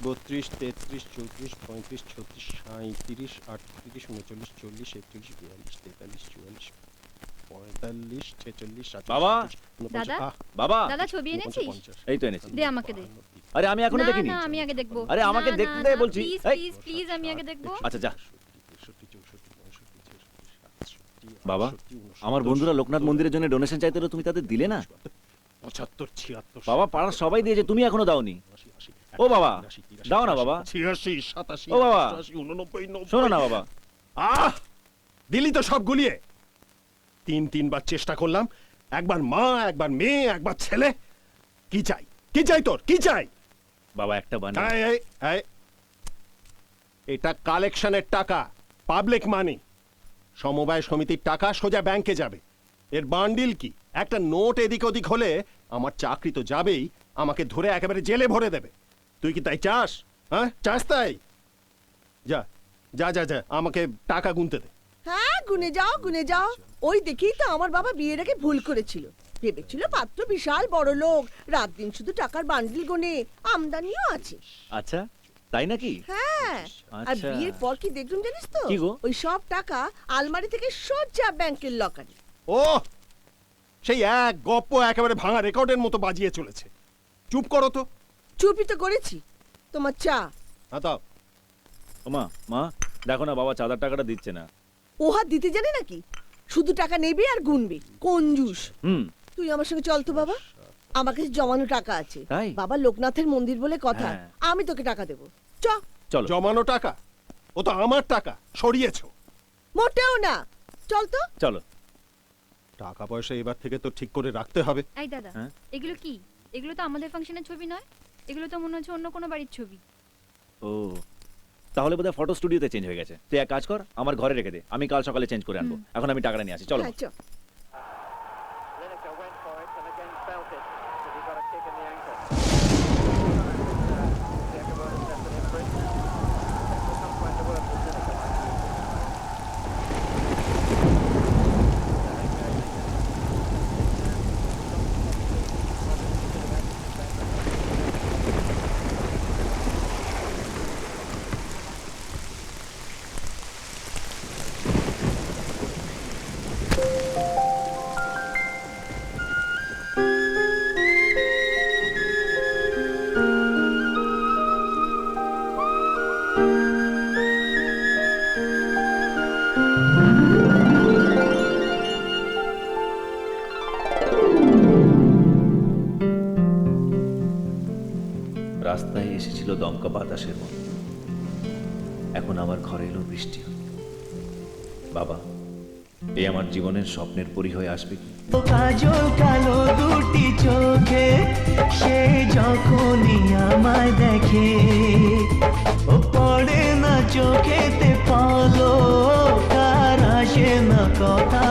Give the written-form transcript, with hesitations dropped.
32, 33, 34, 35, 36, 37, 38, 39, 40, 41, 42, 43, 44, 45, 46, 47, বাবা! 48, দাদা? 49, বাবা দাদা ছবি এনেছিস? এই তো এনেছি। দে আমাকে দে। আরে আমি এখনো না দেখিনি। না আমি আগে দেখবো। আরে আমাকে না, দেখতে না, দে না, বলছি। প্লিজ এই! প্লিজ প্লিজ আমি আগে দেখবো। আচ্ছা যা। বাবা, আমার বন্ধুরা লোকনাথ মন্দিরের জন্য ডোনেশন চাইতে এলো, তুমি তাদের দিলে না? 75, 76, বাবা, পাড়ার সবাই দিয়েছে, তুমি এখনো দাওনি। ও বাবা, দাও না বাবা। 86, 87, ও বাবা, 88, 89, 90। শোনো না বাবা। আহ! দিলি তো সব গুলিয়ে। তিনবার চেষ্টা করলাম, একবার মা, একবার মেয়ে, একবার ছেলে। কি চাই? কি চাই তোর? কি চাই? বাবা একটা বানিয়ে। এই, এটা কালেকশনের টাকা, পাবলিক মানি। সমবায় সমিতির টাকা সোজা ব্যাংকে যাবে। এর বান্ডিল কি? একটা নোট এদিক ওদিক হলে আমার চাকরি তো যাবেই, আমাকে ধরে একেবারে জেলে ভরে দেবে। তুই কি তাই চাস? হ্যাঁ, চাস তাই? যা যা যা যা, আমাকে টাকা গুনতে দে। হ্যাঁ, গুনে যাও গুনে যাও। ওই দেখেই তো আমার বাবা বিয়ের আগে ভুল করেছিল। ভেবেছিল পাত্র বিশাল বড় লোক, রাত দিন শুধু টাকার বান্ডিল গোনে, আমদানিও আছে। আচ্ছা, তাই নাকি? হ্যাঁ, আর আচ্ছা। বিয়ের পর কি দেখলুম জানিস তো? কি গো? ওই সব টাকা আলমারি থেকে সোজা ব্যাংকের লকারে। ও, সেই এক গপ্প একেবারে ভাঙা রেকর্ডের মতো বাজিয়ে চলেছে। চুপ করো তো। চুপই তো করেছি। তোমার চা। হ্যাঁ দাও। ওমা, মা, দেখো না বাবা চাঁদার টাকাটা দিচ্ছে না। ও হাত দিতে জানে নাকি? শুধু টাকা নেবে আর গুনবে, কঞ্জুস। হুম। তুই আমার সঙ্গে চল তো বাবা, আমার কাছে জমানো টাকা আছে। তাই? বাবা লোকনাথের মন্দির বলে কথা, হ্যাঁ। আমি তোকে টাকা দেবো। চ। চলো। জমানো টাকা? ও তো আমার টাকা, সরিয়েছো। মোটেও না, চল তো। চলো। টাকা পয়সা এবার থেকে তো ঠিক করে রাখতে হবে। এই দাদা, হ্যাঁ? এগুলো কি? এগুলো তো আমাদের ফাংশনের ছবি নয়। এগুলো তো মনে হচ্ছে অন্য কোনো বাড়ির ছবি। ও, তাহলে বোধহয় ফটো স্টুডিওতে চেঞ্জ হয়ে গেছে। তুই এক কাজ কর, আমার ঘরে রেখে দে, আমি কাল সকালে চেঞ্জ করে আনবো। এখন আমি টাকাটা নিয়ে আসি, চলো। হ্যাঁ, চ। Lineker went for it and again felt it, but he got a kick in the ankle. Jacobo tested him for it. Will not find the word with Lineker. রাস্তায় এসেছিল দমকা বাতাসের মতো, এখন আমার ঘরে এলো বৃষ্টি। বাবা, এই আমার জীবনের স্বপ্নের পরি হয়ে আসবে কি? কাজল কালো দুটি চোখে সে যখনই আমায় দেখে, ও পড়ে না চোখেতে পলো, তার আসে না কথা